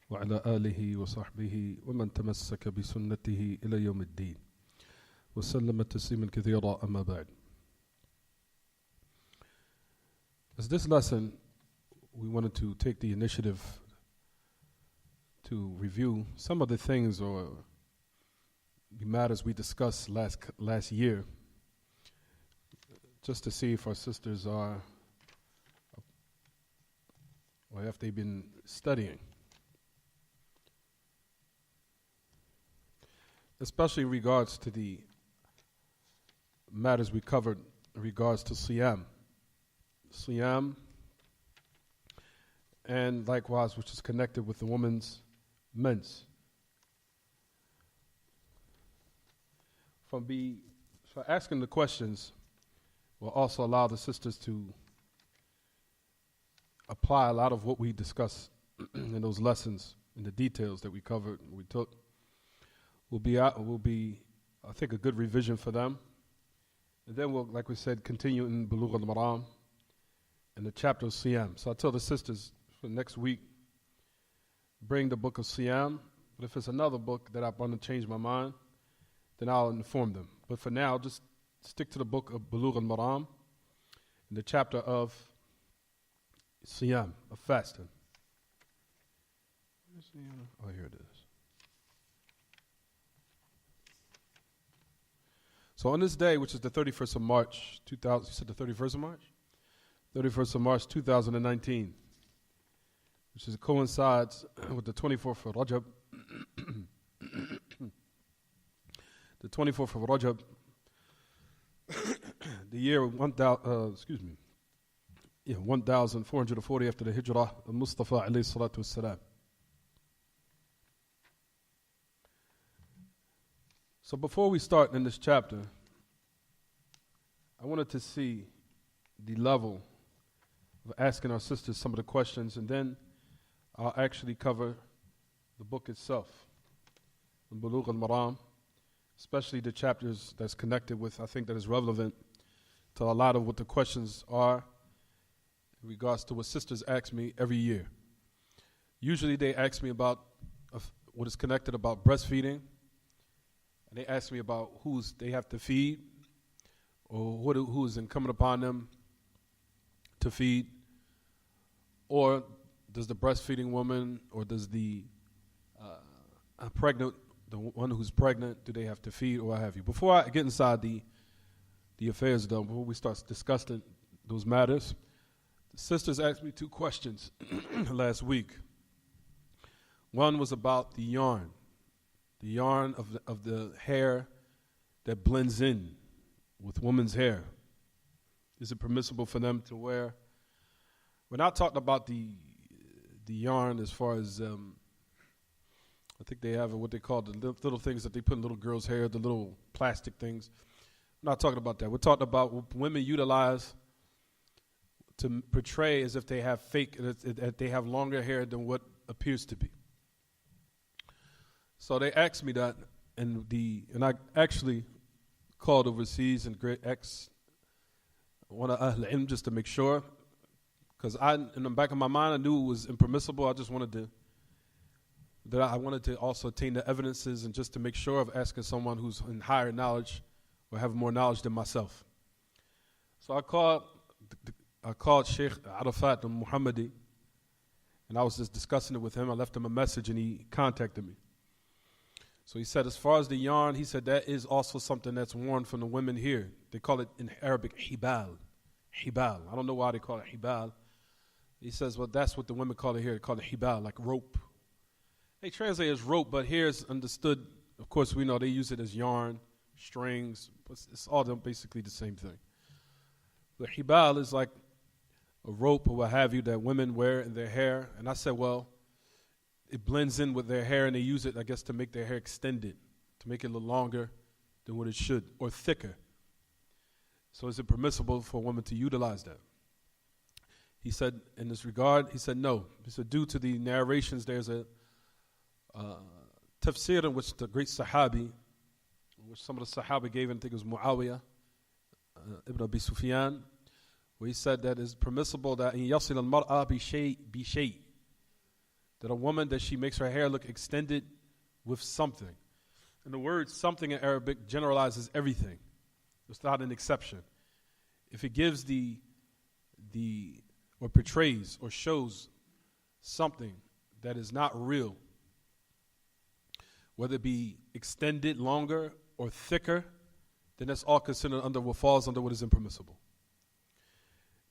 وعلى آله وصحبه ومن تمسك بسنته إلى يوم الدين وسلم تسليما كثيرا أما بعد. As this lesson, we wanted to take the initiative to review some of the things or the matters we discussed last year, just to see if our sisters are, or if they've been studying. Especially in regards to the matters we covered in regards to Siyam, and likewise which is connected with the woman's mens. For asking the questions will also allow the sisters to apply a lot of what we discussed in those lessons, in the details that we covered and we took. Will be, I think, a good revision for them. And then we'll, like we said, continue in Buloogh Al-Maraam in the chapter of Siyam. So I tell the sisters for next week, bring the book of Siyam. But if it's another book that I want to change my mind, then I'll inform them. But for now, just stick to the book of Buloogh Al-Maraam in the chapter of Siyam, of fasting. Oh, here it is. So on this day, which is the 31st of March, 2000, you said the 31st of March? 31st of March, 2019, which coincides with the 24th of Rajab, the 24th of Rajab, the year 1440 after the Hijrah of Mustafa alayhi salatu wassalam. So before we start in this chapter, I wanted to see the level of asking our sisters some of the questions, and then I'll actually cover the book itself, the Buloogh Al-Maraam, especially the chapters that's connected with, I think that is relevant to a lot of what the questions are in regards to what sisters ask me every year. Usually they ask me about what is connected about breastfeeding, and they ask me about who's they have to feed, or who is incumbent upon them to feed, or does the breastfeeding woman, or does the the one who's pregnant, do they have to feed, or what have you. Before I get inside the affairs, though, before we start discussing those matters, the sisters asked me two questions last week. One was about the yarn of the hair that blends in with women's hair. Is it permissible for them to wear? We're not talking about the yarn as far as, I think they have what they call the little things that they put in little girls' hair, the little plastic things. We're not talking about that. We're talking about what women utilize to portray as if they have that they have longer hair than what appears to be. So they asked me that, and I actually called overseas and one of Ahl Ilm just to make sure, because in the back of my mind I knew it was impermissible. I just wanted to also attain the evidences, and just to make sure of asking someone who's in higher knowledge or have more knowledge than myself. So I called Sheikh Arafat al-Muhammadi, and I was just discussing it with him. I left him a message and he contacted me. So he said, as far as the yarn, he said that is also something that's worn from the women here. They call it in Arabic hibal. Hibal. I don't know why they call it hibal. He says, well, that's what the women call it here. They call it hibal, like rope. They translate it as rope, but here it's understood. Of course, we know they use it as yarn, strings. But it's all basically the same thing. The hibal is like a rope or what have you that women wear in their hair. And I said, well, it blends in with their hair, and they use it, I guess, to make their hair extended, to make it a little longer than what it should, or thicker. So is it permissible for a woman to utilize that? He said, in this regard, he said no. He said, due to the narrations, there's a tafsir in which the great Sahabi, which some of the Sahaba gave, and I think it was Muawiyah, Ibn Abi Sufyan, where he said that it's permissible that in yasil al-mar'a bi shay, that a woman, that she makes her hair look extended with something. And the word something in Arabic generalizes everything. It's not an exception. If it gives or portrays or shows something that is not real, whether it be extended, longer, or thicker, then that's all considered under what falls under what is impermissible.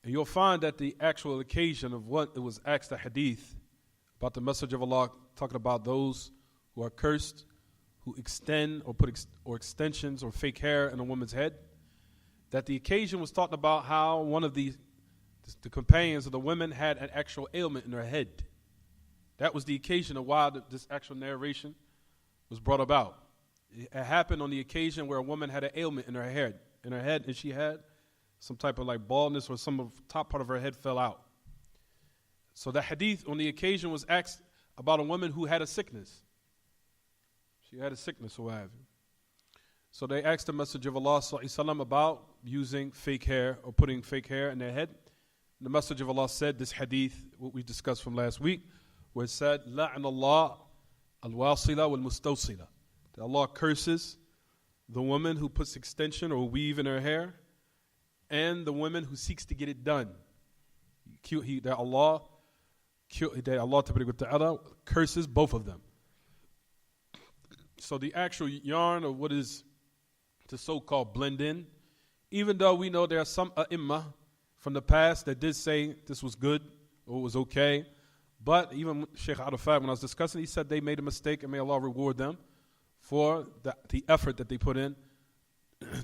And you'll find that the actual occasion of what it was asked, the hadith, about the Messenger of Allah, talking about those who are cursed, who extend or put extensions or fake hair in a woman's head, that the occasion was talking about how one of the companions of the women had an actual ailment in her head. That was the occasion of why this actual narration was brought about. It happened on the occasion where a woman had an ailment in her head, and she had some type of like baldness, or some of the top part of her head fell out. So the hadith on the occasion was asked about a woman who had a sickness. She had a sickness or what have you. So they asked the Messenger of Allah ﷺ about using fake hair or putting fake hair in their head. And the Messenger of Allah said this hadith, what we discussed from last week, where it said, لَعْنَ اللَّهِ الْوَاصِلَ وَالْمُسْتَوْصِلَ. That Allah curses the woman who puts extension or weave in her hair, and the woman who seeks to get it done. That Allah Ta'ala curses both of them. So the actual yarn of what is the so-called blend in, even though we know there are some ai from the past that did say this was good or it was okay, but even Sheikh Arafat, when I was discussing, he said they made a mistake, and may Allah reward them for the effort that they put in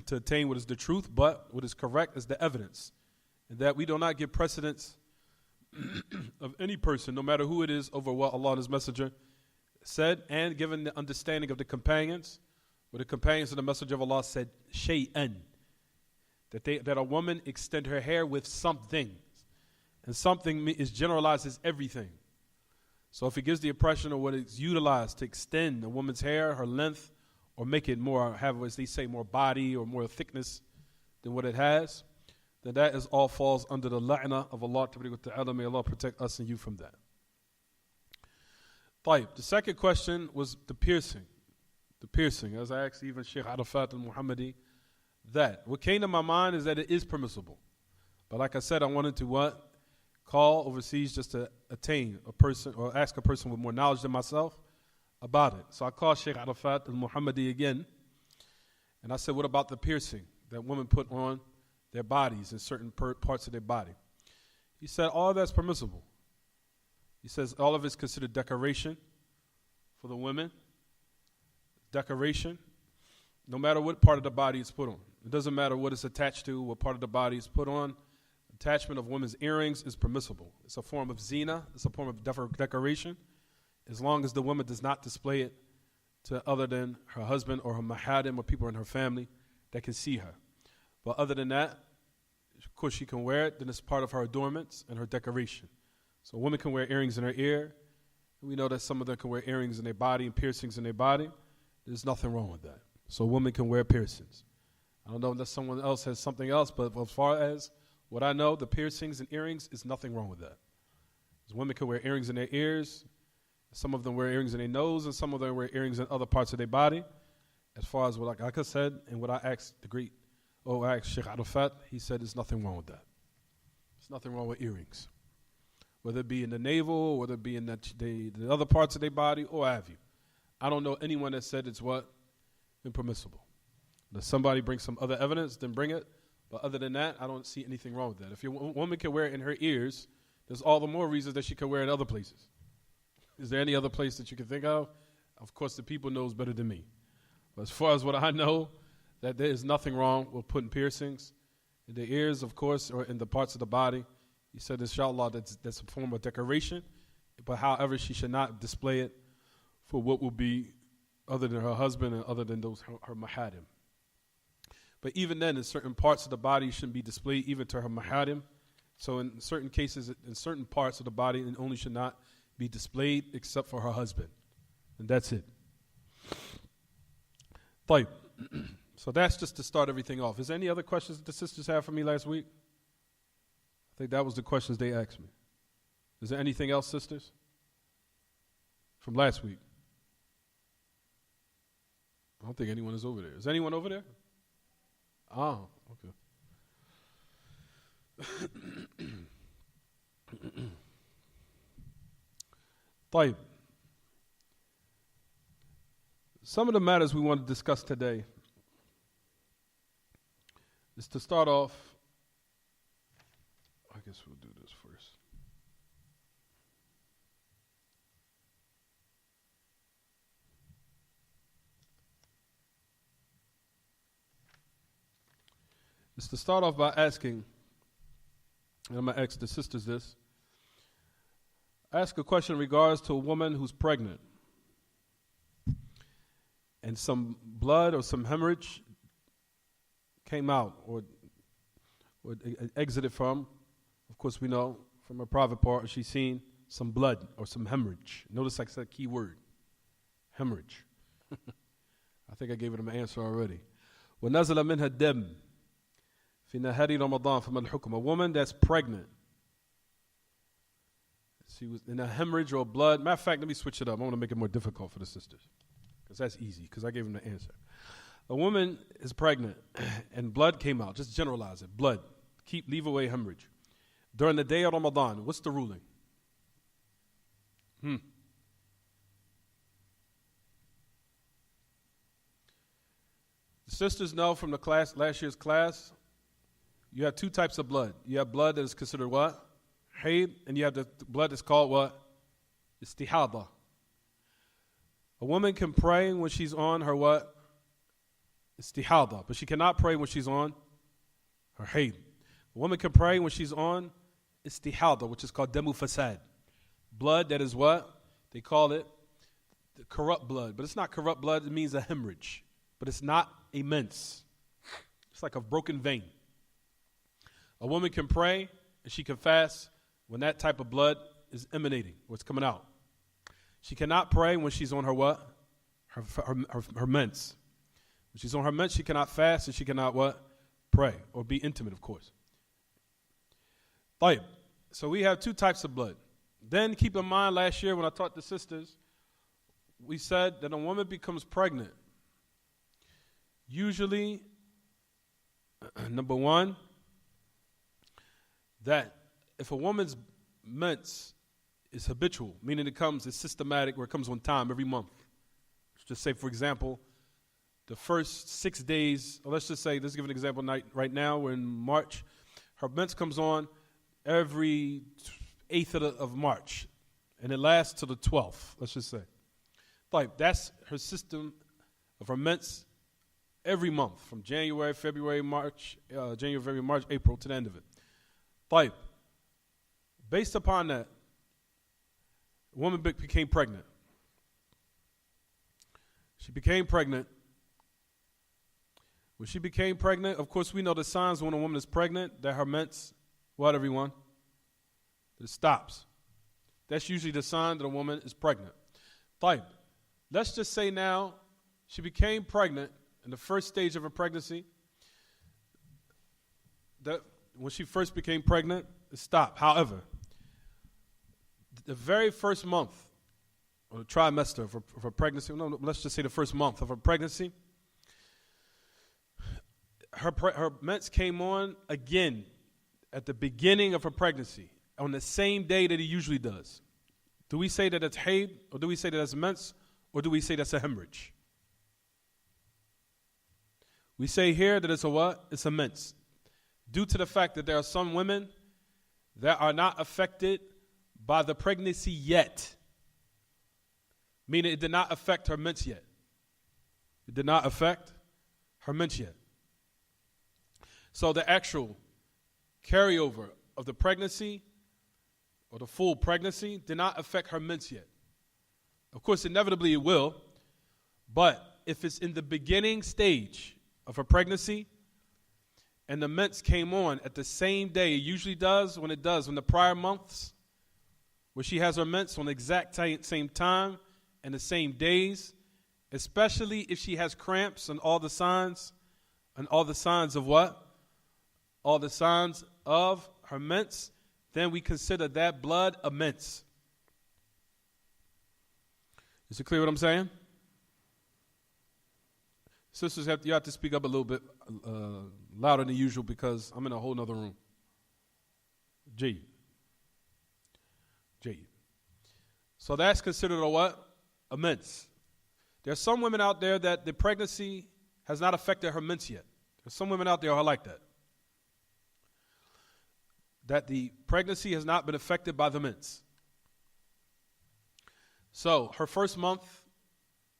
to attain what is the truth, but what is correct is the evidence. And that we do not give precedence of any person, no matter who it is, over what Allah and His Messenger said, and given the understanding of the companions, where the companions of the Messenger of Allah said, shay'an, that a woman extend her hair with something. And something is generalized as everything. So if it gives the impression of what is utilized to extend a woman's hair, her length, or make it more, have, as they say, more body or more thickness than what it has, then that is all falls under the la'na of Allah Ta'ala. May Allah protect us and you from that. The second question was the piercing. The piercing, as I asked even Sheikh Arafat al-Muhammadi, that what came to my mind is that it is permissible. But like I said, I wanted to call overseas just to attain a person or ask a person with more knowledge than myself about it. So I called Sheikh Arafat al-Muhammadi again, and I said, what about the piercing that women put on their bodies in certain parts of their body? He said, all that's permissible. He says all of it's considered decoration for the women. Decoration, no matter what part of the body it's put on. It doesn't matter what it's attached to, what part of the body it's put on. Attachment of women's earrings is permissible. It's a form of zina. It's a form of decoration, as long as the woman does not display it to other than her husband or her mahadim or people in her family that can see her. But other than that, of course she can wear it, then it's part of her adornments and her decoration. So a woman can wear earrings in her ear. We know that some of them can wear earrings in their body and piercings in their body. There's nothing wrong with that. So a woman can wear piercings. I don't know if someone else has something else, but as far as what I know, the piercings and earrings is nothing wrong with that. Women can wear earrings in their ears. Some of them wear earrings in their nose, and some of them wear earrings in other parts of their body. As far as what like I said, and what I asked I asked Sheikh Arafat, he said there's nothing wrong with that. There's nothing wrong with earrings. Whether it be in the navel, whether it be in the other parts of their body, or what have you. I don't know anyone that said it's impermissible. If somebody brings some other evidence, then bring it. But other than that, I don't see anything wrong with that. If a woman can wear it in her ears, there's all the more reasons that she can wear it in other places. Is there any other place that you can think of? Of course, the people knows better than me. But as far as what I know, that there is nothing wrong with putting piercings in the ears, of course, or in the parts of the body. He said, inshallah, that's a form of decoration. But however, she should not display it for what will be other than her husband and other than those her mahadim. But even then, in certain parts of the body, shouldn't be displayed even to her mahadim. So in certain cases, in certain parts of the body, it only should not be displayed except for her husband. And that's it. So that's just to start everything off. Is there any other questions that the sisters have for me last week? I think that was the questions they asked me. Is there anything else, sisters? from last week? I don't think anyone is over there. Is anyone over there? Oh, okay. طيب. Some of the matters we want to discuss today is to start off, I guess we'll do this first. Is to start off by asking, and I'm going to ask the sisters this, ask a question in regards to a woman who's pregnant and some blood or some hemorrhage came out or exited from. Of course, we know from her private part she's seen some blood or some hemorrhage. Notice I said a key word, hemorrhage. I think I gave it an answer already. وَنَزَلَ مِنْهَا الدَّمْ فِي نَهَارِ رَمَضَانَ فَمَا الْحُكْمُ. A woman that's pregnant. She was in a hemorrhage or blood. Matter of fact, let me switch it up. I want to make it more difficult for the sisters. Because that's easy, because I gave them the answer. A woman is pregnant and blood came out. Just generalize it. Blood. Leave away hemorrhage. During the day of Ramadan, what's the ruling? The sisters know from the class, last year's class, you have two types of blood. You have blood that is considered what? Hayd, and you have the blood that's called what? Istihada. A woman can pray when she's on her what? Istihada. But she cannot pray when she's on her hayd. A woman can pray when she's on istihada, which is called demu fasad. Blood that is what? They call it the corrupt blood. But it's not corrupt blood, it means a hemorrhage. But it's not immense. It's like a broken vein. A woman can pray and she can fast when that type of blood is emanating, or it's coming out. She cannot pray when she's on her what? Her mens. When she's on her mens, she cannot fast and she cannot what? Pray, or be intimate, of course. طيب. So we have two types of blood. Then keep in mind, last year when I taught the sisters, we said that a woman becomes pregnant. Usually, number one, that if a woman's mens is habitual, meaning it's systematic, where it comes on time every month. Let's just say, for example, the first 6 days, or let's give an example right now, we're in March. Her mens comes on every 8th of March, and it lasts till the 12th, let's just say. Like, that's her system of her mens every month, from January, February, March, April, to the end of it. Like, based upon that, a woman became pregnant. She became pregnant. When she became pregnant, of course, we know the signs when a woman is pregnant, that her mens, what, everyone? That it stops. That's usually the sign that a woman is pregnant. Fine. Let's just say now she became pregnant in the first stage of her pregnancy. That when she first became pregnant, it stopped. However, the very first month, or the trimester of her pregnancy, let's just say the first month of her pregnancy, her mens came on again at the beginning of her pregnancy, on the same day that it usually does. Do we say that it's hayd, or do we say that it's mens, or do we say that's a hemorrhage? We say here that it's a what? It's a mens. Due to the fact that there are some women that are not affected by the pregnancy yet. Meaning it did not affect her mens yet. It did not affect her mens yet. So the actual carryover of the pregnancy, or the full pregnancy, did not affect her mens yet. Of course, inevitably it will, but if it's in the beginning stage of her pregnancy, and the mens came on at the same day, it usually does when the prior months, where she has her mens on the exact same time and the same days, especially if she has cramps and all the signs of what? All the signs of her mens, then we consider that blood a mens. Is it clear what I'm saying? Sisters, you have to speak up a little bit louder than usual because I'm in a whole nother room. G. So that's considered a what? A mens. There's some women out there that the pregnancy has not affected her mens yet. There's some women out there who are like that. That the pregnancy has not been affected by the mens. So her first month,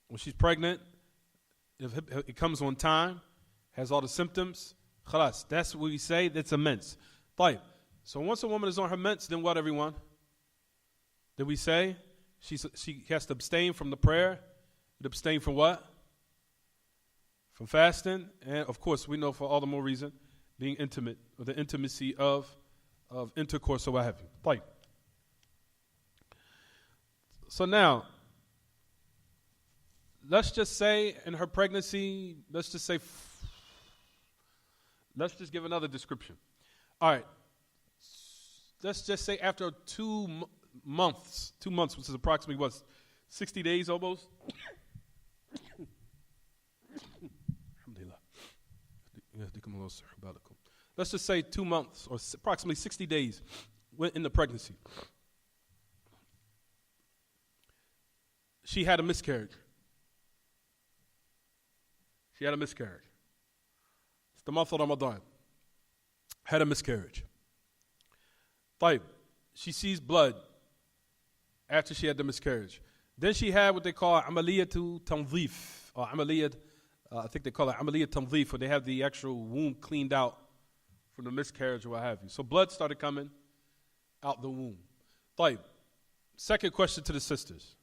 when she's pregnant, if it comes on time, has all the symptoms, khalas, that's what we say, that's a mens. Fine. So once a woman is on her mens, then what, everyone? Then we say she has to abstain from the prayer. To abstain from what? From fasting. And of course, we know for all the more reason, being intimate, or the intimacy of intercourse or what have you. Fine. So now, let's just say in her pregnancy, let's just give another description. All right. Let's just say after 2 months, which is approximately what, 60 days almost? Let's just say 2 months or approximately 60 days in the pregnancy. She had a miscarriage. It's the month of Ramadan. Had a miscarriage. Fine. She sees blood after she had the miscarriage. Then she had what they call amaliyatu tanzif, or amaliyat, I think they call it amaliyat tanzif, where they have the actual womb cleaned out from the miscarriage or what have you. So blood started coming out the womb. Fine. Second question to the sisters.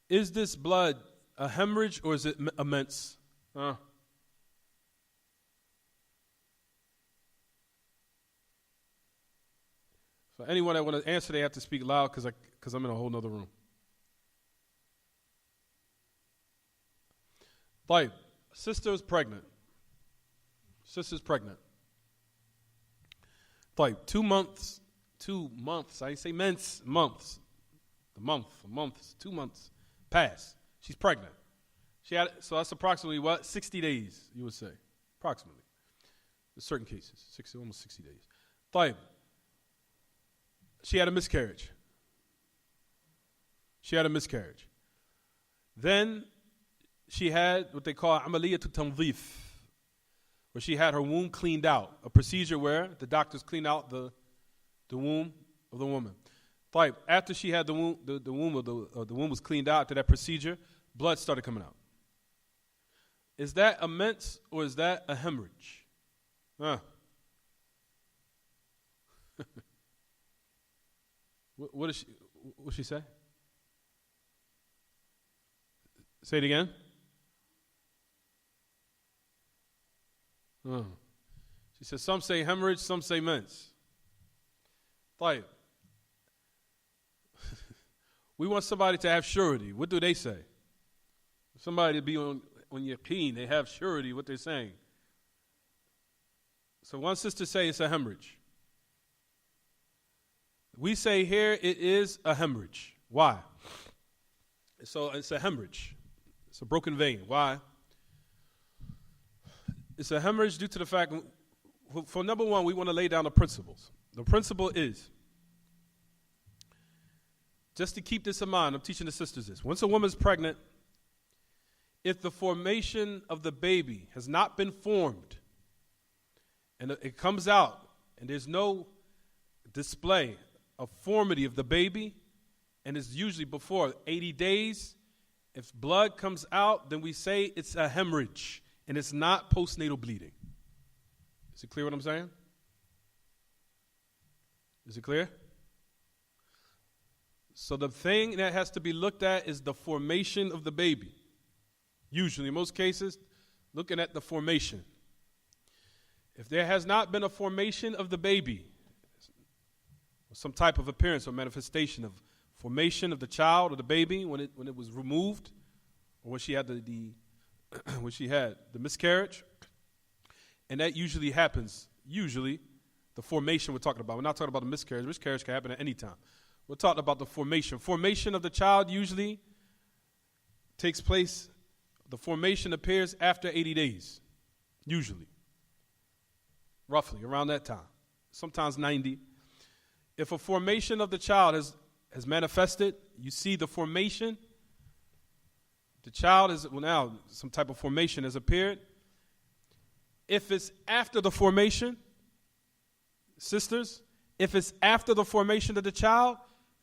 Is this blood a hemorrhage or is it a mens? So anyone that want to answer, they have to speak loud because I'm in a whole nother room. Fine. Sister's pregnant. Fine. 2 months. I say months. The month. 2 months. Pass. She's pregnant. So that's approximately what? 60 days, you would say. Approximately. In certain cases. Almost 60 days. Fine. She had a miscarriage. Then she had what they call amaliyatu tanzif, where she had her womb cleaned out, a procedure where the doctors clean out the womb of the woman. Fine. After she had the womb was cleaned out, after that procedure, blood started coming out. Is that a mens or is that a hemorrhage? What she say? Say it again. She says some say hemorrhage, some say mens. Fine. We want somebody to have surety. What do they say? Somebody to be on yaqeen, they have surety what they're saying. So one sister say it's a hemorrhage. We say here it is a hemorrhage. Why? So it's a hemorrhage. It's a broken vein. Why? It's a hemorrhage due to the fact, for number one, we want to lay down the principles. The principle is, just to keep this in mind, I'm teaching the sisters this. Once a woman's pregnant, if the formation of the baby has not been formed, and it comes out, and there's no display of formity of the baby, and it's usually before 80 days, if blood comes out, then we say it's a hemorrhage, and it's not postnatal bleeding. Is it clear what I'm saying? Is it clear? So the thing that has to be looked at is the formation of the baby. Usually, in most cases, looking at the formation. If there has not been a formation of the baby, some type of appearance or manifestation of formation of the child or the baby when it was removed, or when she had when she had the miscarriage, and that usually happens. Usually, the formation we're talking about. We're not talking about the miscarriage. Miscarriage can happen at any time. We're talking about the formation. Formation of the child usually takes place, the formation appears after 80 days, usually. Roughly, around that time. Sometimes 90. If a formation of the child has manifested, you see the formation, the child is, well, now some type of formation has appeared. If it's after the formation, sisters, if it's after the formation of the child,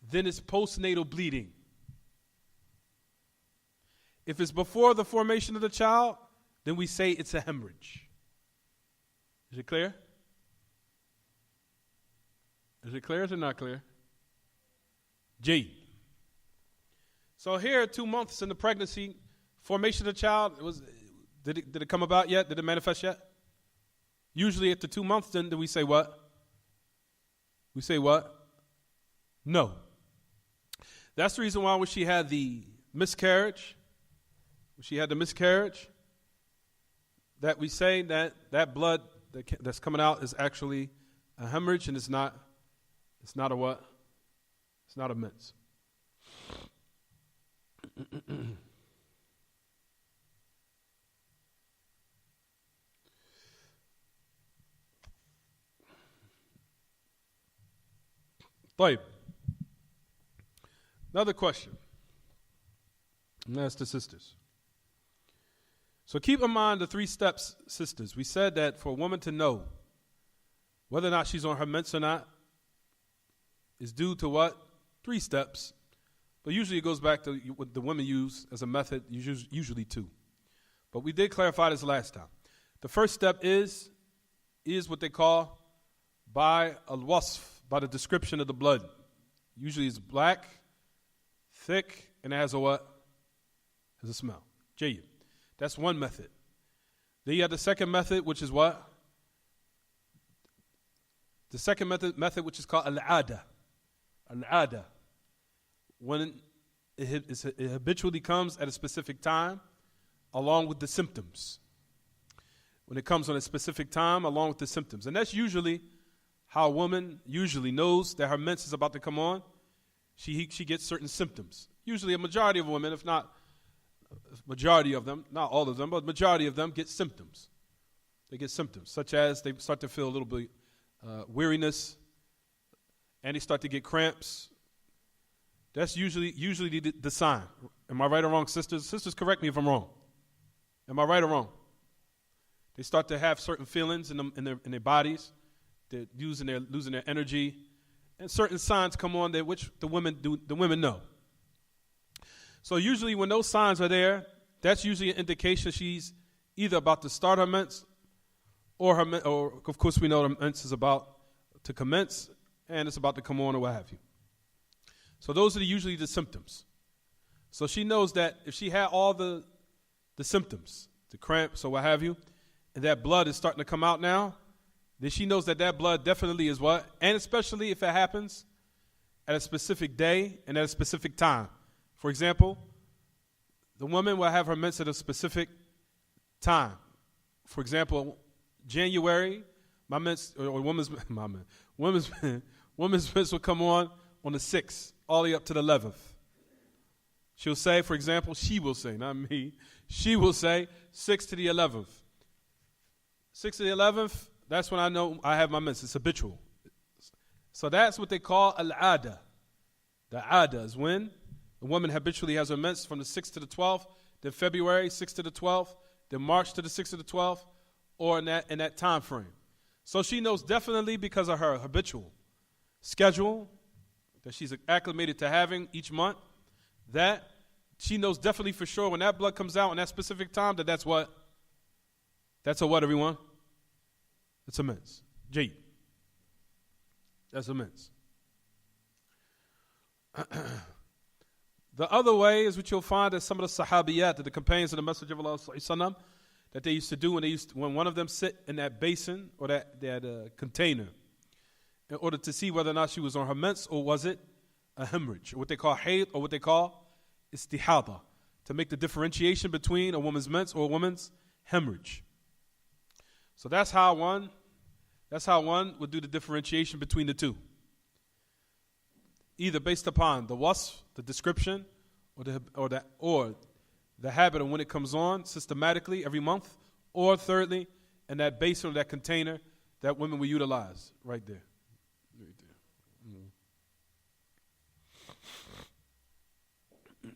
then it's postnatal bleeding. If it's before the formation of the child, then we say it's a hemorrhage. Is it clear? Is it clear or is it not clear? G. So here, 2 months in the pregnancy, formation of the child, did it come about yet? Did it manifest yet? Usually after 2 months, then we say what? We say what? No. That's the reason why when she had the miscarriage, that we say that blood that's coming out is actually a hemorrhage, and it's not a what? It's not a mens. طيب. Another question. And that's the sisters. So keep in mind the 3 steps, sisters. We said that for a woman to know whether or not she's on her mens or not is due to what? 3 steps. But usually it goes back to what the women use as a method, usually 2. But we did clarify this last time. The first step is what they call by al-wasf, by the description of the blood. Usually it's black, thick, and it has a what? Has a smell. Jayyid. That's one method. Then you have the second method, which is what? The second method which is called al-ada. Al-ada. When it habitually comes at a specific time, along with the symptoms. When it comes on a specific time, along with the symptoms. And that's usually how a woman usually knows that her mens is about to come on. She gets certain symptoms. Usually a majority of women, if not majority of them, not all of them, but majority of them get symptoms. They get symptoms, such as they start to feel a little bit weariness, and they start to get cramps. That's usually the sign. Am I right or wrong, sisters? Sisters, correct me if I'm wrong. Am I right or wrong? They start to have certain feelings in their bodies. They're losing their energy, and certain signs come on that which the women know. So usually when those signs are there, that's usually an indication she's either about to start her mens, or of course we know the mens is about to commence, and it's about to come on or what have you. So those are usually the symptoms. So she knows that if she had all the symptoms, the cramps or what have you, and that blood is starting to come out now, then she knows that blood definitely is what? And especially if it happens at a specific day and at a specific time. For example, the woman will have her mens at a specific time. For example, January, my mens, or woman's mens will come on the 6th, all the way up to the 11th. She'll say, for example, she will say, not me, she will say 6th to the 11th. 6th to the 11th, that's when I know I have my mens. It's habitual. So that's what they call al-ada. The ada is when the woman habitually has her mens from the 6th to the 12th, then February 6th to the 12th, then March to the 6th to the 12th, or in that time frame. So she knows definitely because of her habitual schedule that she's acclimated to having each month, that she knows definitely for sure when that blood comes out in that specific time that's what? That's a what, everyone? It's a mens. J. That's a mens. The other way is what you'll find that some of the sahabiyat, the companions of the Messenger of Allah, that they used to do when one of them sit in that basin or that container in order to see whether or not she was on her mens or was it a hemorrhage, or what they call hayd, or what they call istihada, to make the differentiation between a woman's mens or a woman's hemorrhage. So that's how one would do the differentiation between the two. Either based upon the wasf, the description, or the habit of when it comes on systematically every month, or thirdly, in that basin or that container that women will utilize right there. Right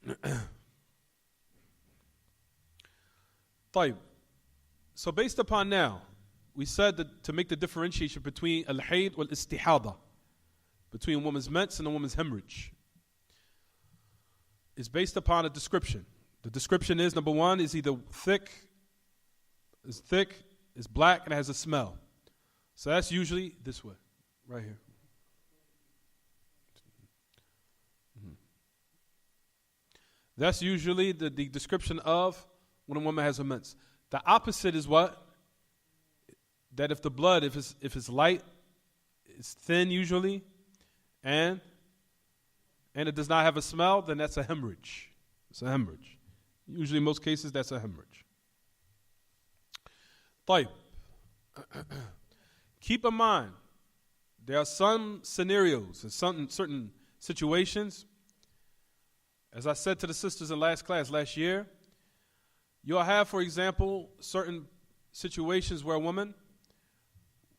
there. طيب. So based upon now, we said that to make the differentiation between al-hayd wal istihada, between a woman's mens and a woman's hemorrhage, is based upon a description. The description is, number one, is either thick, is black, and has a smell. So that's usually this way, right here. That's usually the description of when a woman has a mens. The opposite is what? That if the blood, if it's light, it's thin usually, and it does not have a smell, then that's a hemorrhage. It's a hemorrhage. Usually in most cases, that's a hemorrhage. طيب. Keep in mind, there are some scenarios and certain situations. As I said to the sisters in last year, you'll have, for example, certain situations where a woman,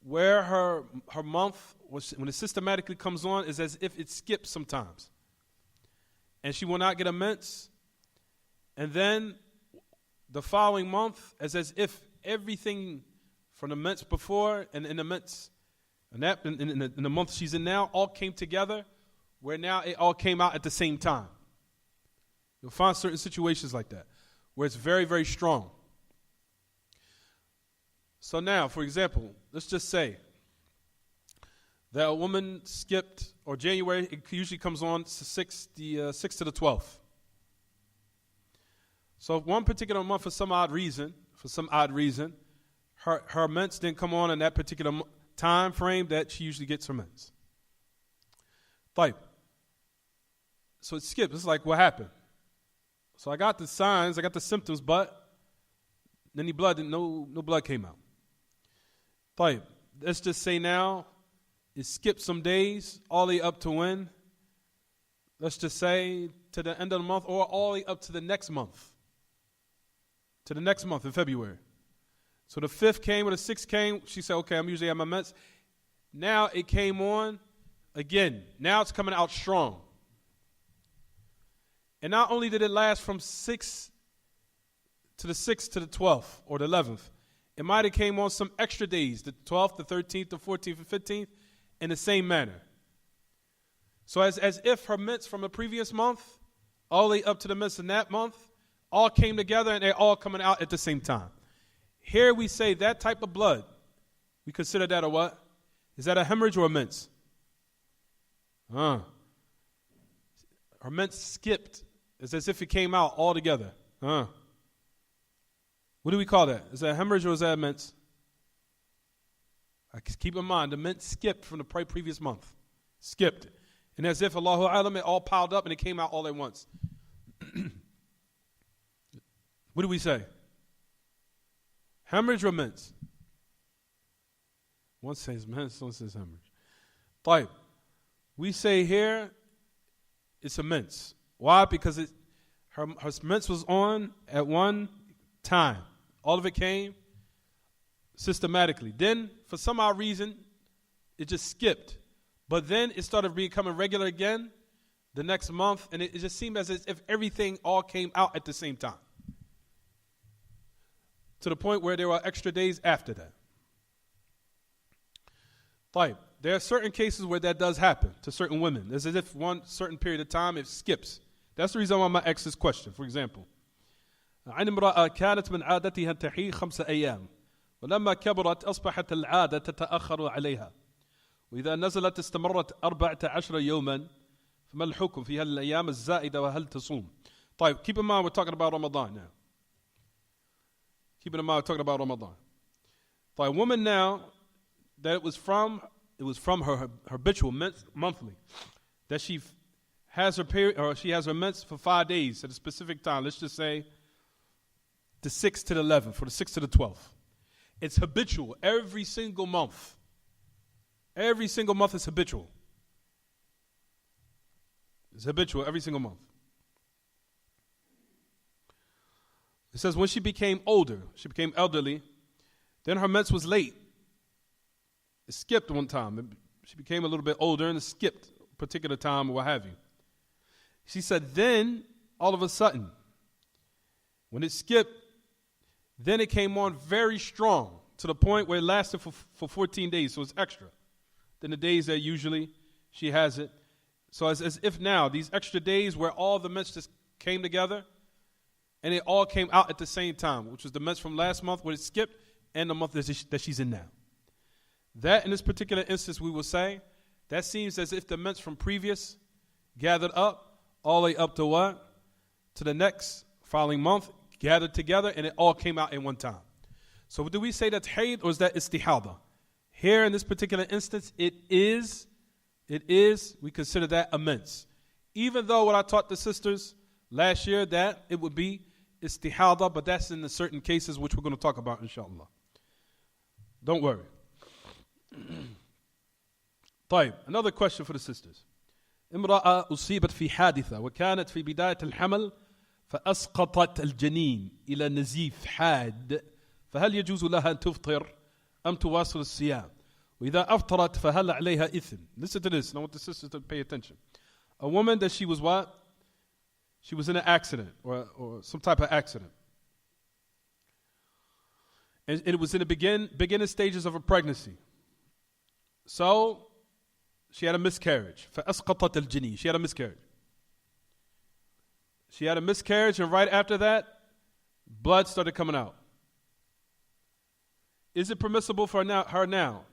where her month, when it systematically comes on, is as if it skips sometimes. And she will not get a mens. And then the following month is as if everything from the mens before and in the mens, in the month she's in now, all came together, where now it all came out at the same time. You'll find certain situations like that, where it's very, very strong. So now, for example, let's just say that a woman skipped, or January, it usually comes on the 6th to the 12th. So one particular month, for some odd reason, her mens didn't come on in that particular time frame that she usually gets her mens. So it skipped. It's like, what happened? So I got the signs, I got the symptoms, but any blood, no blood came out. Let's just say now it skipped some days, all the way up to when? Let's just say to the end of the month, or all the way up to the next month. To the next month in February. So the 5th came or the 6th came, she said, okay, I'm usually at my mens. Now it came on again. Now it's coming out strong. And not only did it last from 6 to the 6th to the 12th or the 11th, it might have came on some extra days, the 12th, the 13th, the 14th, and 15th, in the same manner. So as if her mens from the previous month, all the way up to the mens in that month, all came together and they're all coming out at the same time. Here we say that type of blood, we consider that a what? Is that a hemorrhage or a mens? Her mens skipped. It's as if it came out all together. What do we call that? Is that a hemorrhage or is that a mens? Keep in mind, the mens skipped from the previous month. Skipped. And as if, Allahu Alam, it all piled up and it came out all at once. What do we say? Hemorrhage or mens? One says mens, one says hemorrhage. We say here, it's a mens. Why? Because her mens was on at one time. All of it came systematically. Then, for some odd reason, it just skipped. But then it started becoming regular again the next month, and it just seemed as if everything all came out at the same time. To the point where there were extra days after that. There are certain cases where that does happen to certain women. It's as if one certain period of time it skips. That's the reason why I'm going to ask this question. For example, عن امرأة كانت من عادتها تحيض 5 أيام ولما كبرت أصبحت العادة تتأخر عليها وإذا نزلت استمرت 14 يوما فما الحكم في هالأيام الزائدة وهل تصوم؟ Keep in mind we're talking about Ramadan now. Keep in mind we're talking about Ramadan. A woman now that it was from her habitual monthly that she has her period, or she has her mens for 5 days at a specific time. Let's just say the 6th to the 11th, for the 6th to the 12th. It's habitual every single month. Every single month is habitual. It's habitual every single month. It says when she became older, she became elderly, then her mens was late. It skipped one time. She became a little bit older and it skipped a particular time or what have you. She said then, all of a sudden, when it skipped, then it came on very strong to the point where it lasted for 14 days, so it's extra than the days that usually she has it. So it's as if now, these extra days where all the mens just came together and it all came out at the same time, which was the mens from last month where it skipped and the month that she's in now. That, in this particular instance, we will say, that seems as if the mens from previous gathered up all the way up to what? To the next following month, gathered together, and it all came out in one time. So do we say that's hayd or is that istihada? Here in this particular instance, it is, we consider that a mens. Even though what I taught the sisters last year, that it would be istihada, but that's in the certain cases which we're going to talk about, inshallah. Don't worry. طيب, another question for the sisters. امرأة أصيبت في حادثة وكانت في بداية الحمل فأسقطت الجنين إلى نزيف حاد فهل يجوز لها أن تفطر أم تواصل الصيام وإذا أفطرت فهل عليها إثم. Listen to this, and I want the sisters to pay attention. A woman that she was what? She was in an accident or some type of accident. And it was in the beginning stages of a pregnancy. So she had a miscarriage. فأسقطت الجنين. She had a miscarriage. She had a miscarriage, and right after that, blood started coming out. Is it permissible for her now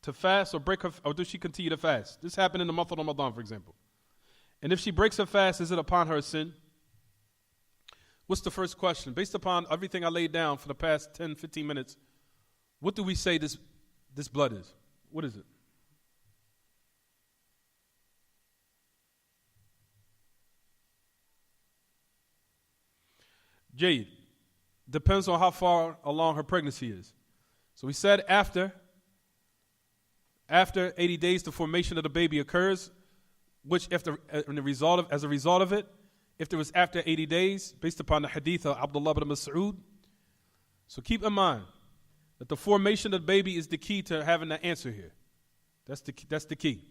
to fast or break her, or does she continue to fast? This happened in the month of Ramadan, for example. And if she breaks her fast, is it upon her a sin? What's the first question? Based upon everything I laid down for the past 10, 15 minutes, what do we say this blood is? What is it? Jade. Depends on how far along her pregnancy is. So we said after 80 days the formation of the baby occurs, which as a result of it, if there was after 80 days, based upon the hadith of Abdullah ibn Mas'ud. So keep in mind that the formation of the baby is the key to having the answer here. That's the key.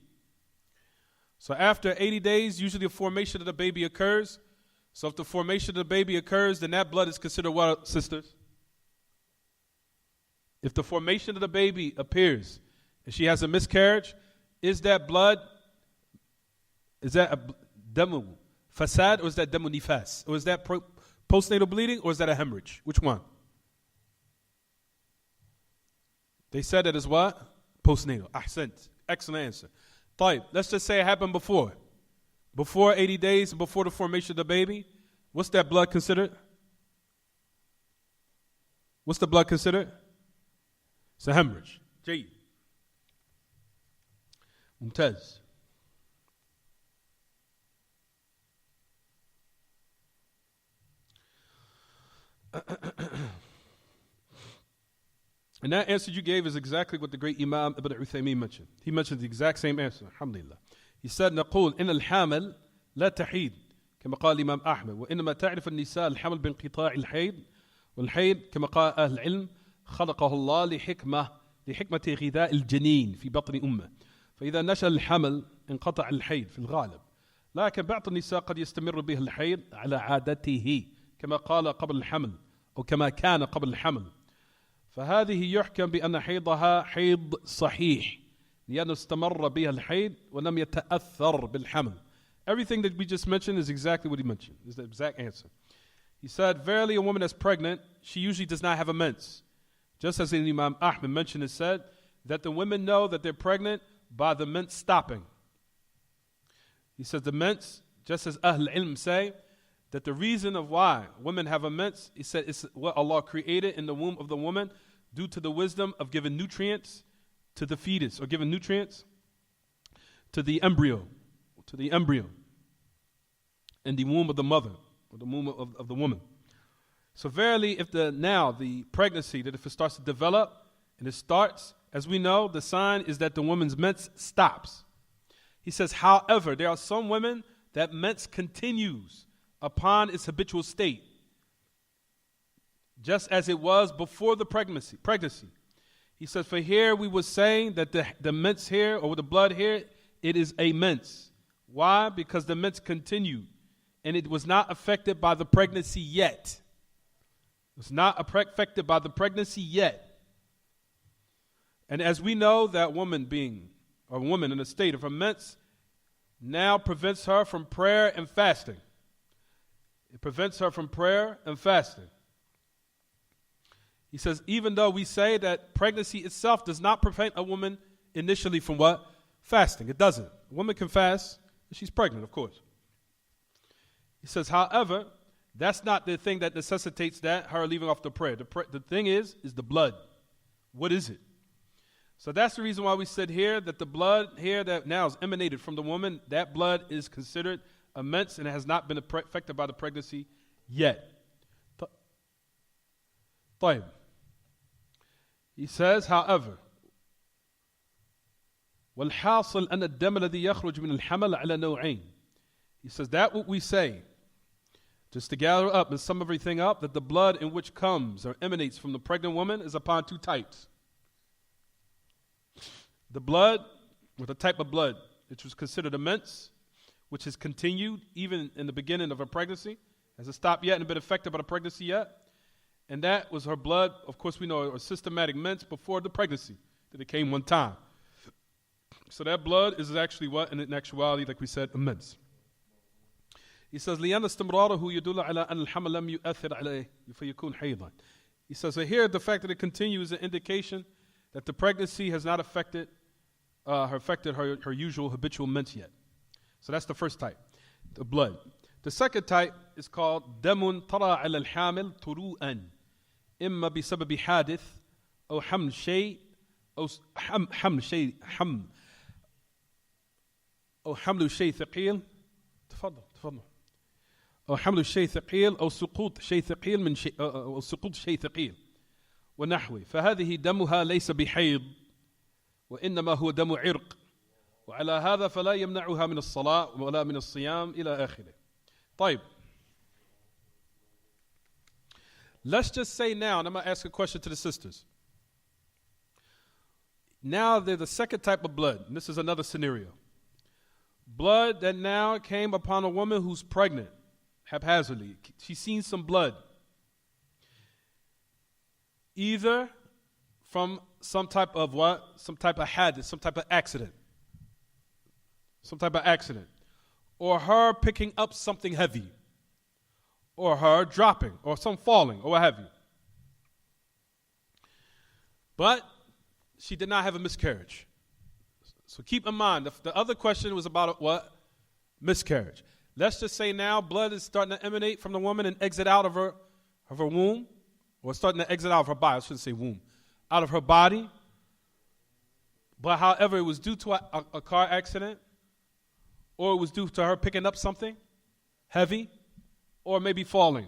So after 80 days, usually the formation of the baby occurs. So if the formation of the baby occurs, then that blood is considered what, sisters? If the formation of the baby appears and she has a miscarriage, is that blood, is that a damu fasad or is that damu nifas? Or is that postnatal bleeding or is that a hemorrhage? Which one? They said it is what? Postnatal. Ahsant. Excellent answer. طيب, let's just say it happened before 80 days, before the formation of the baby. What's that blood considered? What's the blood considered? It's a hemorrhage. جيد. ممتاز. And that answer you gave is exactly what the great Imam Ibn Uthaymeen mentioned. He mentioned the exact same answer. Alhamdulillah. He said, نقول إن الحامل لا تحيد كما قال الإمام أحمد وإنما تعرف النساء الحمل بانقطاع الحيض والحيض كما قال أهل العلم خلقه الله لحكمة غذاء الجنين في بطن أمه فإذا نشأ الحمل انقطع الحيض في الغالب لكن بعض النساء قد يستمر به الحيض على عادته كما قال قبل الحمل أو كما كان قبل الحمل فهذه يحكم بأن حيضها حيض صحيح لأنه استمر بها الحيض ولم يتأثر بالحمل. Everything that we just mentioned is exactly what he mentioned. Is the exact answer. He said, verily a woman that's pregnant, she usually does not have a mens. Just as Imam Ahmed mentioned and said, that the women know that they're pregnant by the mens stopping. He says the mens, just as Ahl Ilm say, that the reason of why women have a mens, he said it's what Allah created in the womb of the woman due to the wisdom of giving nutrients to the fetus, or giving nutrients to the embryo, in the womb of the mother, or the womb of the woman. So verily, if the pregnancy, that if it starts to develop, and it starts, as we know, the sign is that the woman's mens stops. He says, however, there are some women that mens continues upon its habitual state. just as it was before the pregnancy. He says, for here we were saying that the mince here, or the blood here, it is a mince. Why? Because the mince continued, and it was not affected by the pregnancy yet. It was not affected by the pregnancy yet. And as we know, that woman being a woman in a state of a mince now prevents her from prayer and fasting. It prevents her from prayer and fasting. He says, even though we say that pregnancy itself does not prevent a woman initially from what? Fasting. It doesn't. A woman can fast if she's pregnant, of course. He says, however, that's not the thing that necessitates that, her leaving off the prayer. The thing is the blood. What is it? So that's the reason why we said here that the blood here that now is emanated from the woman, that blood is considered immense and it has not been affected by the pregnancy yet. طيب. He says, however, والحاصل أن الدم الذي يخرج من الحمل على نوعين. He says that what we say, just to gather up and sum everything up, that the blood in which comes or emanates from the pregnant woman is upon two types. The blood, or the type of blood, which was considered immense, which has continued even in the beginning of her pregnancy, hasn't stopped yet and been affected by the pregnancy yet. And that was her blood, of course we know, a systematic mince before the pregnancy, that it came one time. So that blood is actually what, in actuality, like we said, immense. He says, لأن استمراره يدل على أن الحمل لم يؤثر عليه فيكون حيضا. He says, so here the fact that it continues is an indication that the pregnancy has not affected her usual habitual mince yet. So that's the first type, the blood. The second type is called دم طرى على الحامل طروءا إما بسبب حادث أو حمل شيء أو حمل شيء ثقيل. تفضل. أو حمل شيء ثقيل أو سقوط شيء ثقيل من شيء أو سقوط شيء ثقيل ونحوه. فهذه دمها ليس بحيض وإنما هو دم عرق. وعلى هذا فلا يمنعها من الصلاة ولا من الصيام إلى آخره. طيب. Let's just say now, and I'm going to ask a question to the sisters. Now there's the second type of blood, and this is another scenario. Blood that now came upon a woman who's pregnant, haphazardly. She's seen some blood. Either from some type of what? Some type of hadith, some type of accident. Or her picking up something heavy. Or her dropping, or some falling, or what have you. But she did not have a miscarriage. So keep in mind, the other question was about what? Miscarriage. Let's just say now blood is starting to emanate from the woman and exit out of her womb, or starting to exit out of her body. I shouldn't say womb. Out of her body. But however, it was due to a car accident, or it was due to her picking up something heavy, or maybe falling.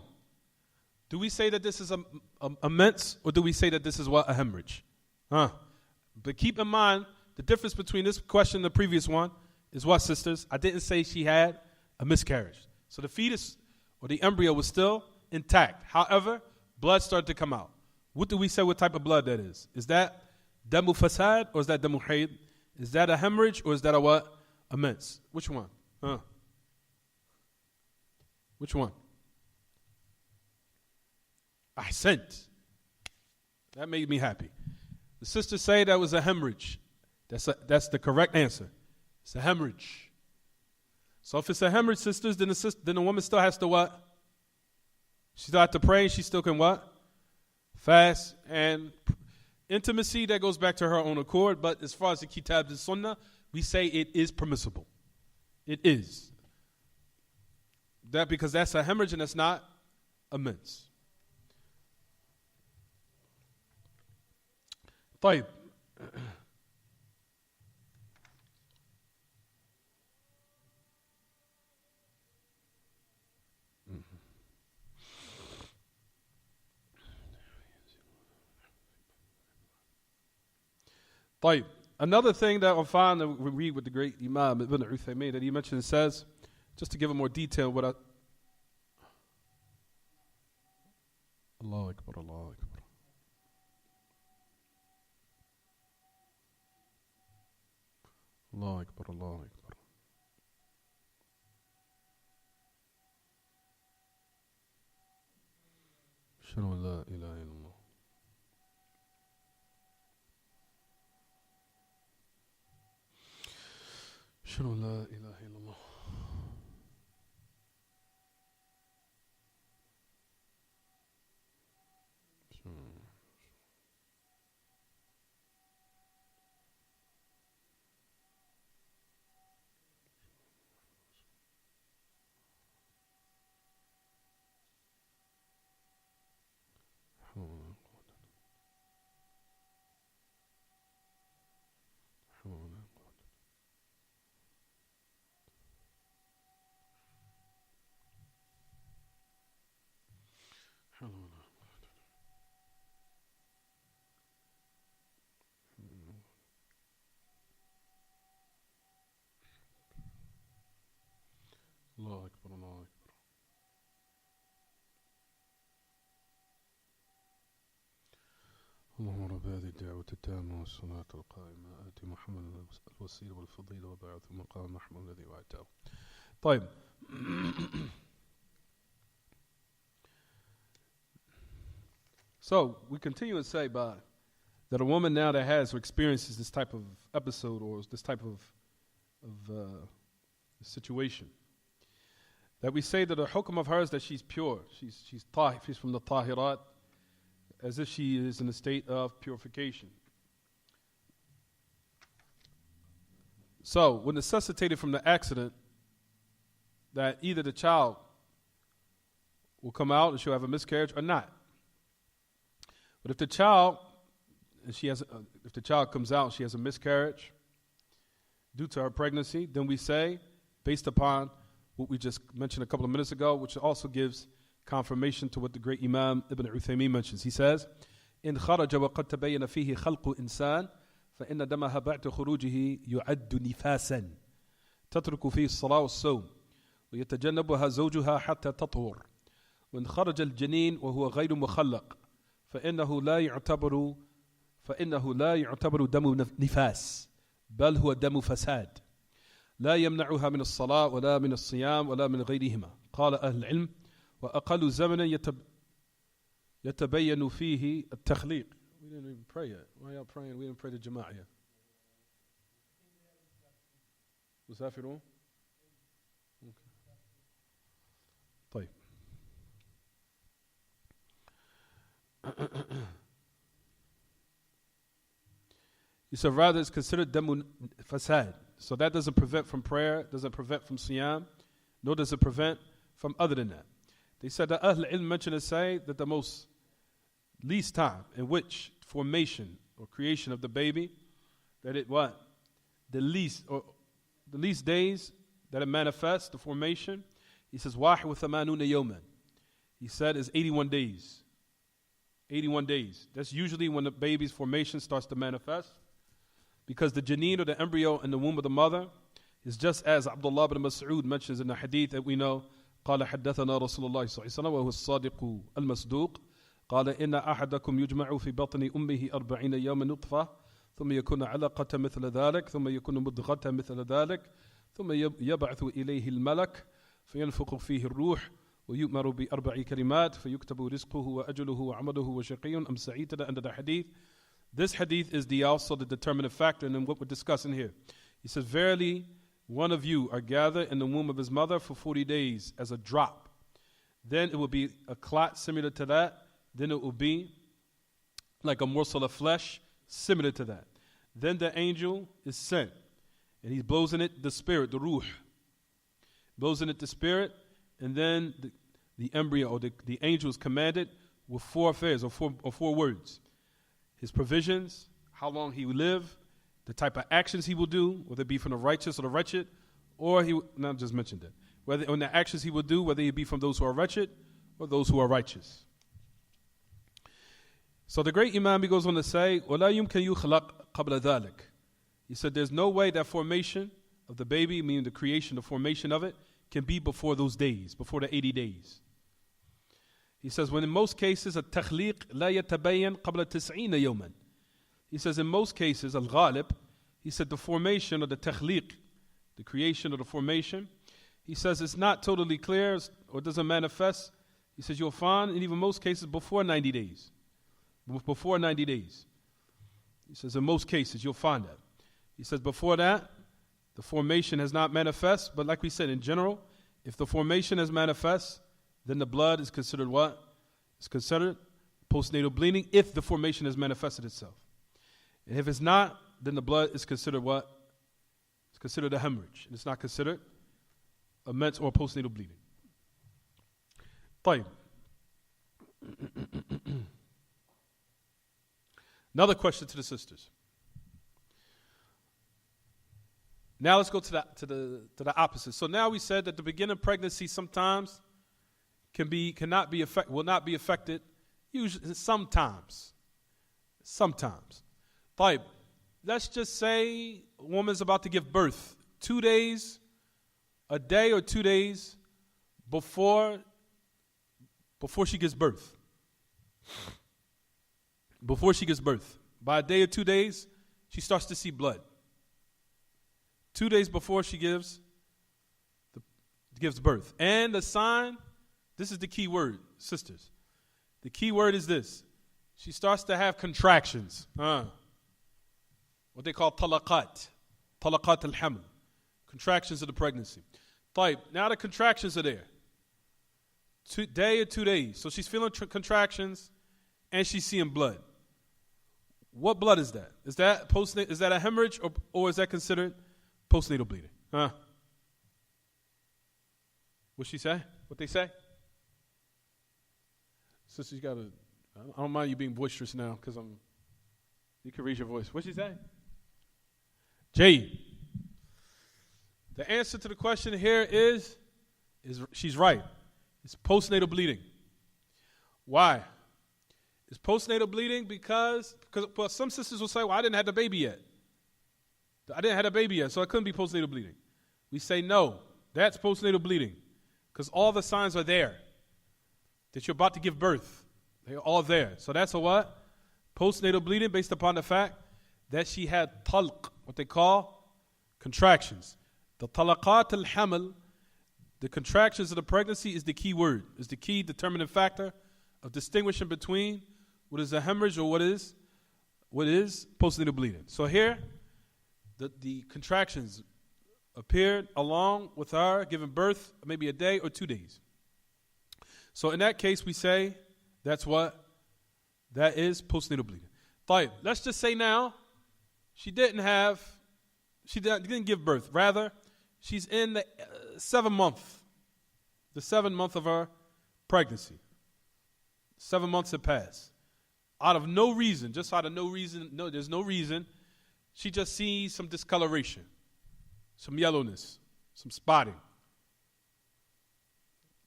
Do we say that this is a mince, or do we say that this is what? A hemorrhage? But keep in mind, the difference between this question and the previous one is what, sisters? I didn't say she had a miscarriage. So the fetus or the embryo was still intact. However, blood started to come out. What do we say what type of blood that is? Is that damu fasad or is that damu hayd? Is that a hemorrhage or is that a what? A mince. Which one? Which one? Ahsant. That made me happy. The sisters say that was a hemorrhage. That's the correct answer. It's a hemorrhage. So if it's a hemorrhage, sisters, then the woman still has to what? She still has to pray and she still can what? Fast and intimacy, that goes back to her own accord. But as far as the kitab and sunnah, we say it is permissible. It is. That because that's a hemorrhage and that's not a mince. طيب. طيب. Another thing that I find that we read with the great Imam Ibn Uthaymeen that he mentioned, it says, just to give it more detail, what Allah Akbar, Allah Akbar. Allah Akbar, Allah Akbar. Ashhadu an la ilaha illallah. Ashhadu an la ilaha illallah. Allah Akbar, Allah Akbar. اللهم رب هذه الدعوة التامة والصلاة القائمة آت محمد الوسيلة والفضيلة وبعث مقام محمود الذي وعدته. طيب. So we continue to say that a woman now that has or experiences this type of episode or this type of situation, that we say that the hukm of hers that she's pure, she's from the tahirat, as if she is in a state of purification. So, when necessitated from the accident, that either the child will come out and she'll have a miscarriage or not. But if the child comes out and she has a miscarriage due to her pregnancy, then we say, based upon what we just mentioned a couple of minutes ago, which also gives confirmation to what the great Imam Ibn Uthaymeen mentions. He says, إن خرج وقد تبين فيه خلق إنسان فإن دمها بعد خروجه يعد نفاسا تترك فيه الصلاة والصوم ويتجنبها زوجها حتى تطهر وإن خرج الجنين وهو غير مخلق فإنه لا يعتبر دم نفاس بل هو دم فساد لا يمنعها من الصلاة ولا من الصيام ولا من غيرهما. قال أهل العلم وأقل زمن يتبين فيه التخليق. We didn't even pray yet. Why y'all praying? We didn't pray the Jama'ah yet. مسافرون? طيب. He said rather it's considered damun fasad. So that doesn't prevent from prayer, doesn't prevent from siyam, nor does it prevent from other than that. They said that Ahl Ilm mentioned to say that the most least time in which formation or creation of the baby, that it what? The least days that it manifests, the formation, he says, Wahid wa thamanuna yawman. He said is 81 days. 81 days. That's usually when the baby's formation starts to manifest. Because the janeen or the embryo in the womb of the mother is just as Abdullah ibn Mas'ud mentions in the hadith that we know, قال حدثنا رسول الله صلى الله عليه وسلم وهو الصادق المصدوق قال إن أحدكم يجمع في بطن أمه 40 يوما نطفة ثم يكون علقة مثل ذلك ثم يكون مضغة مثل ذلك ثم يبعث إليه الملك فينفخ فيه الروح ويؤمر ب4 كلمات فيكتب رزقه وأجله وعمله وشقي أم سعيد to the end of the hadith. This hadith is also the determinant factor in what we're discussing here. He says, verily, one of you are gathered in the womb of his mother for 40 days as a drop. Then it will be a clot similar to that. Then it will be like a morsel of flesh similar to that. Then the angel is sent. And he blows in it the spirit, the ruh. Blows in it the spirit. And then the embryo or the angel is commanded with 4 affairs or four words. His provisions, how long he will live, the type of actions he will do, whether it be from the righteous or the wretched, or I just mentioned that. Whether on the actions he will do, whether he be from those who are wretched or those who are righteous. So the great Imam, he goes on to say, وَلَا يُمْكَنْ يُخْلَقْ قَبْلَ ذَلك. He said there's no way that formation of the baby, meaning the creation, the formation of it, can be before those days, before the 80 days. He says, when in most cases, التخليق لا يتبين قبل 90 يوما. He says, in most cases, al-ghalib, he said the formation or the takhliq, the creation or the formation, he says it's not totally clear or doesn't manifest. He says you'll find in even most cases before 90 days. Before 90 days. He says in most cases you'll find that. He says before that, the formation has not manifest, but like we said, in general, if the formation has manifest, then the blood is considered what? It's considered postnatal bleeding if the formation has manifested itself. And if it's not, then the blood is considered what? It's considered a hemorrhage. And it's not considered a mens or postnatal bleeding. طيب. Another question to the sisters. Now let's go to the opposite. So now we said that the beginning of pregnancy sometimes will not be affected. Usually, sometimes. طيب. Let's just say a woman's about to give birth. 2 days, a day or 2 days before she gives birth. Before she gives birth. By a day or 2 days, she starts to see blood. 2 days before she gives birth. And the sign, this is the key word, sisters. The key word is this. She starts to have contractions. What they call talaqat. Talaqat al-haml. Contractions of the pregnancy. طيب, now the contractions are there. Day or 2 days. So she's feeling contractions and she's seeing blood. What blood is that? Is that a hemorrhage or is that considered postnatal bleeding? What she say? What they say? Sister, I don't mind you being boisterous now because you can raise your voice. What she say? Jay. The answer to the question here is she's right. It's postnatal bleeding. Why? It's postnatal bleeding because some sisters will say, well, I didn't have the baby yet. So it couldn't be postnatal bleeding. We say, no, that's postnatal bleeding because all the signs are there that you're about to give birth. They're all there. So that's a what? Postnatal bleeding based upon the fact that she had talq, what they call contractions. The talaqat al-haml, the contractions of the pregnancy is the key word, is the key determining factor of distinguishing between what is a hemorrhage or what is postnatal bleeding. So here, the contractions appeared along with her giving birth maybe a day or 2 days. So in that case, we say that's what? That is postnatal bleeding. Fine. Let's just say now she didn't give birth. Rather, she's in the 7th month. The 7th month of her pregnancy. 7 months have passed. Out of no reason, there's no reason, she just sees some discoloration, some yellowness, some spotting.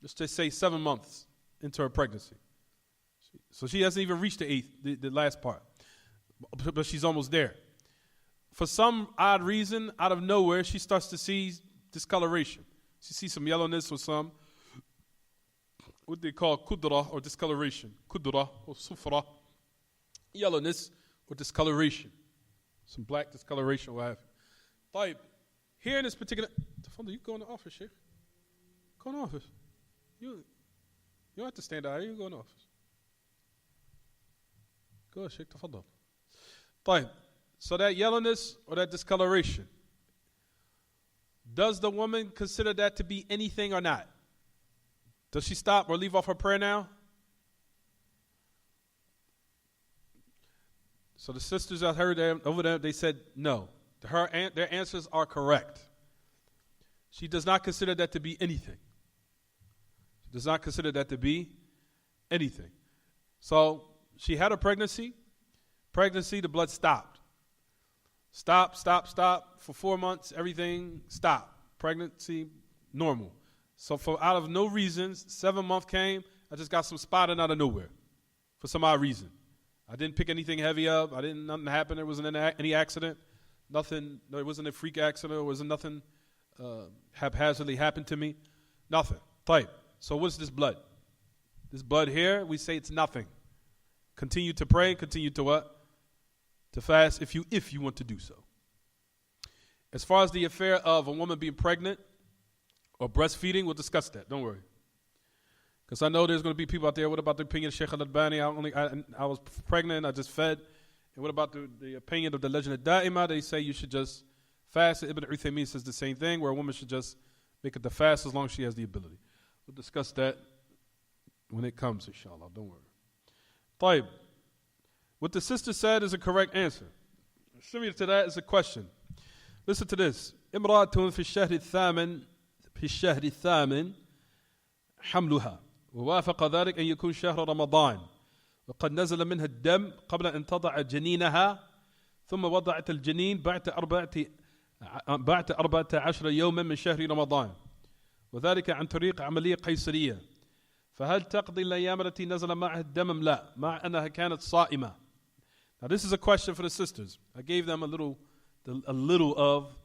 Let's just say 7 months into her pregnancy. So she hasn't even reached the last part, but she's almost there. For some odd reason, out of nowhere, she starts to see discoloration. She sees some yellowness or some, what they call kudra or discoloration. Kudra or sufra. Yellowness or discoloration. Some black discoloration or what have you. Like, here in this particular, you go in the office, Sheikh. Go in the office. You don't have to stand out here, you go in the office. Go, Sheikh, tafadal. Fine. So that yellowness or that discoloration, does the woman consider that to be anything or not? Does she stop or leave off her prayer now? So the sisters I heard over there, they said no. Their answers are correct. She does not consider that to be anything. She does not consider that to be anything. So she had a pregnancy. Pregnancy, the blood stopped. Stop. For 4 months, everything stopped. Pregnancy, normal. So for out of no reasons, 7 month came, I just got some spotting out of nowhere. For some odd reason. I didn't pick anything heavy up. Nothing happened. There wasn't any accident. Nothing, no, it wasn't a freak accident. It wasn't nothing haphazardly happened to me. Nothing. Type. So what's this blood? This blood here, we say it's nothing. Continue to pray, continue to what? To fast if you want to do so. As far as the affair of a woman being pregnant or breastfeeding, we'll discuss that. Don't worry. Because I know there's going to be people out there, what about the opinion of Sheikh Al-Albani? I was pregnant, I just fed. And what about the opinion of the Legend of Da'ima? They say you should just fast. Ibn Uthaymeen says the same thing, where a woman should just make it to fast as long as she has the ability. We'll discuss that when it comes, inshallah. Don't worry. Taib. What the sister said is a correct answer. Similar to that is a question. Listen to this. امرأة في الشهر الثامن حملها ووافق ذلك أن يكون شهر رمضان وقد نزل منها الدم قبل أن تضع جنينها ثم وضعت الجنين بعد 14 يوما من شهر رمضان وذلك عن طريق عملية قيصرية فهل تقضي الأيام التي نزل معها الدم أم لا مع أنها كانت صائمة. Now this is a question for the sisters. I gave them a little of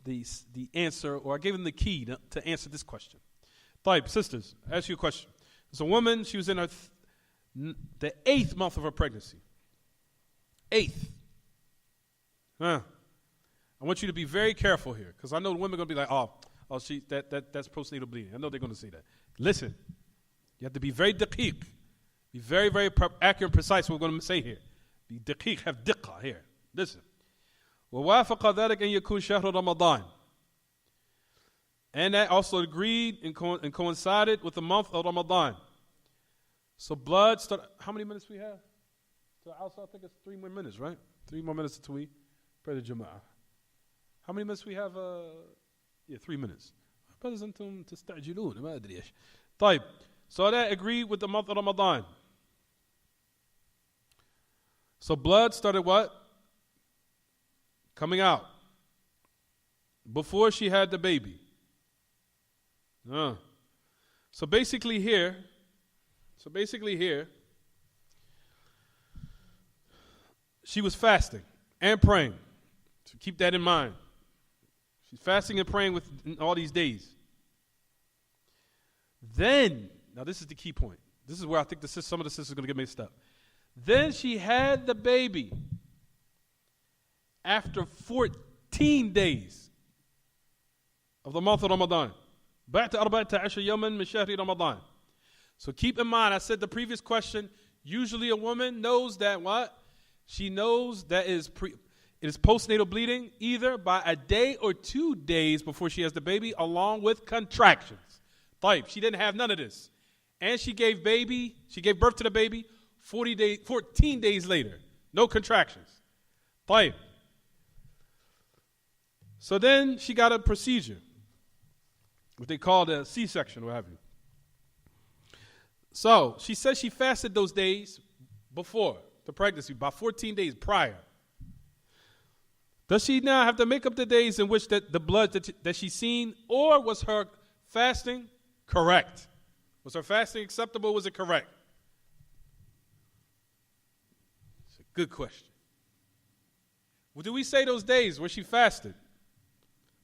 the answer, or I gave them the key to answer this question. Taib, sisters, I ask you a question. There's a woman, she was in her the 8th month of her pregnancy. 8th. I want you to be very careful here, because I know women are going to be like, that's postnatal bleeding. I know they're going to say that. Listen, you have to be very daqiq. Be very, very accurate and precise what we're going to say here. Be daqiq, have diqqa here. Listen. ووافق ذلك أن يكون شهر رمضان. And that also agreed and coincided with the month of Ramadan. So blood started. How many minutes we have? So also I think it's 3 more minutes, right? 3 more minutes until we pray the Jama'ah. How many minutes we have? 3 minutes. Brothers أنتم تستعجلون ما أدري إيش. طيب. So that agreed with the month of Ramadan. So blood started what? Coming out. Before she had the baby. So basically here, she was fasting and praying. So keep that in mind. She's fasting and praying with all these days. Then, now this is the key point. This is where I think some of the sisters are going to get mixed up. Then she had the baby after 14 days of the month of Ramadan. بعد 14 يوما من شهر رمضان. So keep in mind, I said the previous question, usually a woman knows that what? She knows that it is postnatal bleeding either by a day or 2 days before she has the baby, along with contractions. Taib, she didn't have none of this. And she gave birth to the baby 14 days later. No contractions. Taib. So then she got a procedure, what they call a C-section, what have you. So she says she fasted those days before the pregnancy, by 14 days prior. Does she now have to make up the days in which the blood that she's seen, or was her fasting correct? Was her fasting acceptable? Was it correct? It's a good question. Well, do we say those days where she fasted?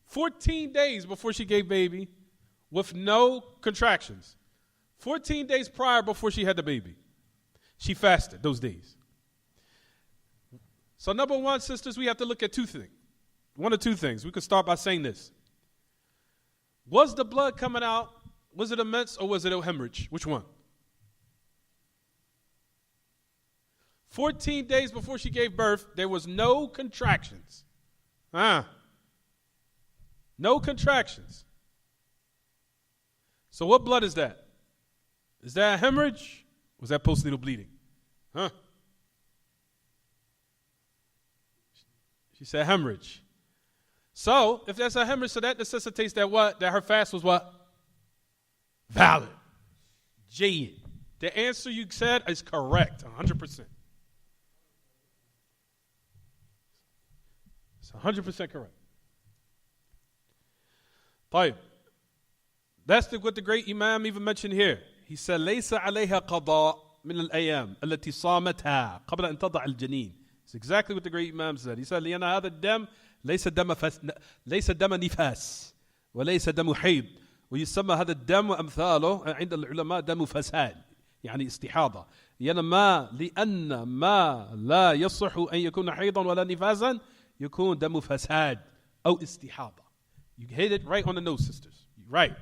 14 days before she gave baby with no contractions. 14 days prior before she had the baby. She fasted those days. So number one, sisters, we have to look at two things. One or two things. We could start by saying this. Was the blood coming out, was it immense or was it a hemorrhage? Which one? 14 days before she gave birth, there was no contractions. No contractions. So what blood is that? Is that a hemorrhage? Or was that postnatal bleeding? She said hemorrhage. So, if that's a hemorrhage, so that necessitates that what? That her fast was what? Valid. Jayid. The answer you said is correct, 100%. It's 100% correct. طيب. That's what the great Imam even mentioned here. He said, ليس عليها قضاء من الأيام التي صامتها قبل أن تضع الجنين. It's exactly what the great Imam said. He said, لأن هذا الدم ليس دم نفاس وليس دم حيض ويسمى هذا الدم وأمثاله عند العلماء دم فساد. يعني استحاضة. لأن ما لا يصح أن يكون حيضا ولا نفاسا يكون دم فساد أو استحاضة. You hit it right on the nose, sisters. Right.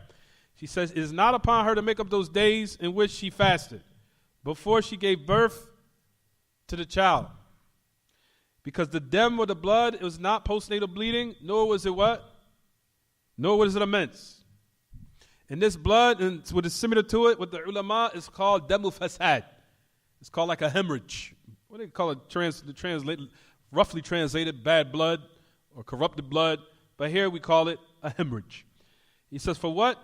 She says, it is not upon her to make up those days in which she fasted before she gave birth to the child. Because the dam or the blood, it was not postnatal bleeding, nor was it what? Nor was it immense. And this blood, and what is similar to it with the ulama, is called damu fasad. It's called like a hemorrhage. What do they call it? Roughly translated, bad blood or corrupted blood. But here we call it a hemorrhage. He says, for what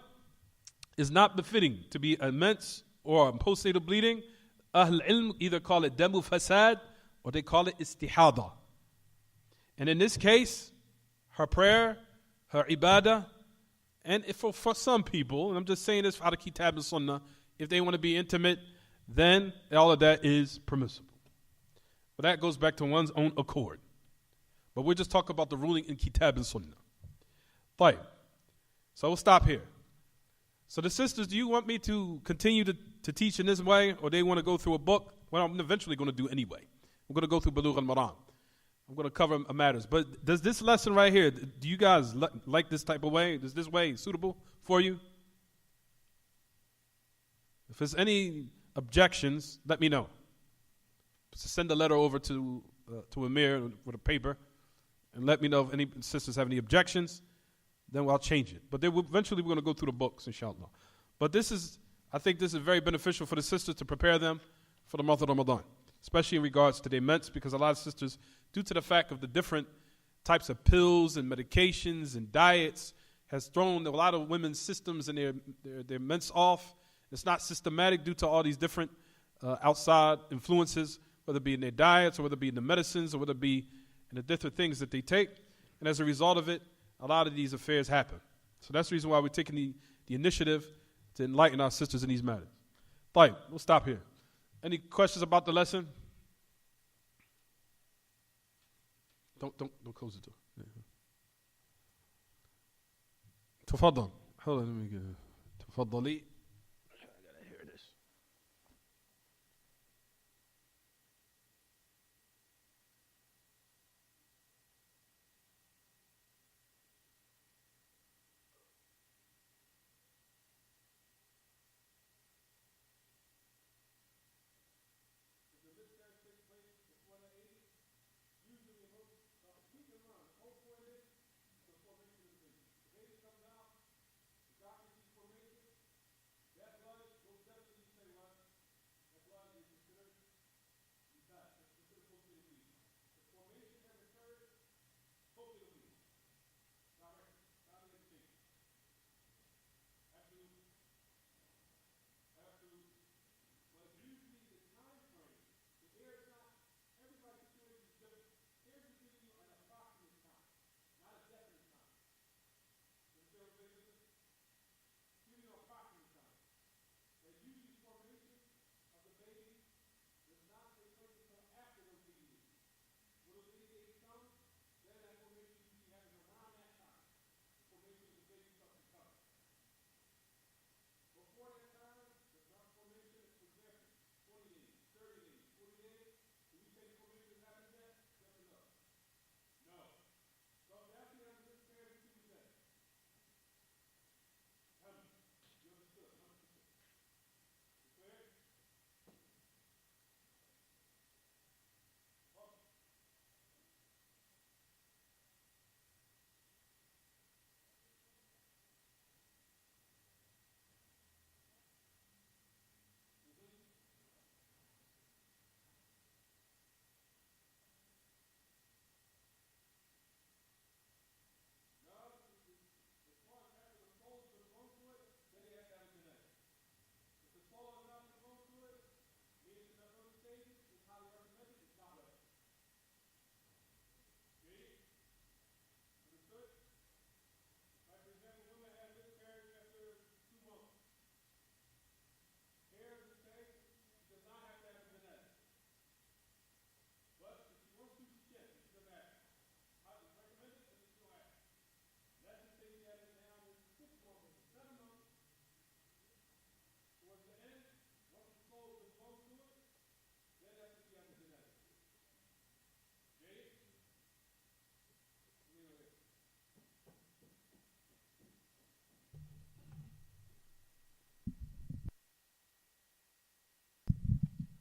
is not befitting to be immense or postnatal bleeding, Ahl ilm either call it damu fasad or they call it istihada. And in this case, her prayer, her ibadah, and if for some people, and I'm just saying this out of Kitab and Sunnah, if they want to be intimate, then all of that is permissible. But that goes back to one's own accord. But we'll just talk about the ruling in Kitab and Sunnah. Right. So we'll stop here. So the sisters, do you want me to continue to teach in this way, or they want to go through a book? Well, I'm eventually going to do anyway. I'm going to go through Buloogh Al-Maraam. I'm going to cover matters. But does this lesson right here, do you guys like this type of way? Is this way suitable for you? If there's any objections, let me know. Just send a letter over to Amir with a paper and let me know if any sisters have any objections. Then I'll change it. But eventually we're going to go through the books, inshallah. But I think this is very beneficial for the sisters to prepare them for the month of Ramadan, especially in regards to their meds, because a lot of sisters, due to the fact of the different types of pills and medications and diets, has thrown a lot of women's systems and their meds off. It's not systematic due to all these different outside influences, whether it be in their diets or whether it be in the medicines or whether it be in the different things that they take. And as a result of it, a lot of these affairs happen. So that's the reason why we're taking the initiative to enlighten our sisters in these matters. Fine, we'll stop here. Any questions about the lesson? Don't close the door. تفضل. Hold on, let me get it. تفضلي. I gotta hear this.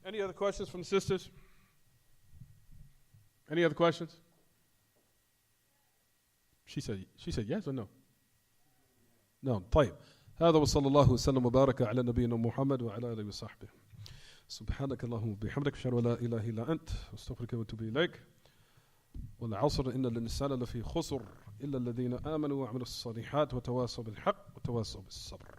Any other questions from the sisters? Any other questions? She said yes or no? No. طيب. هذا وصلى الله وسلم وبارك على نبينا محمد وعلى آله وصحبه. سبحانك اللهم وبحمدك أشهد أن لا إله إلا أنت أستغفرك وأتوب إليك. والعصر إن الإنسان لفي خسر إلا الذين آمنوا وعملوا الصالحات وتواصوا بالحق وتواصوا بالصبر.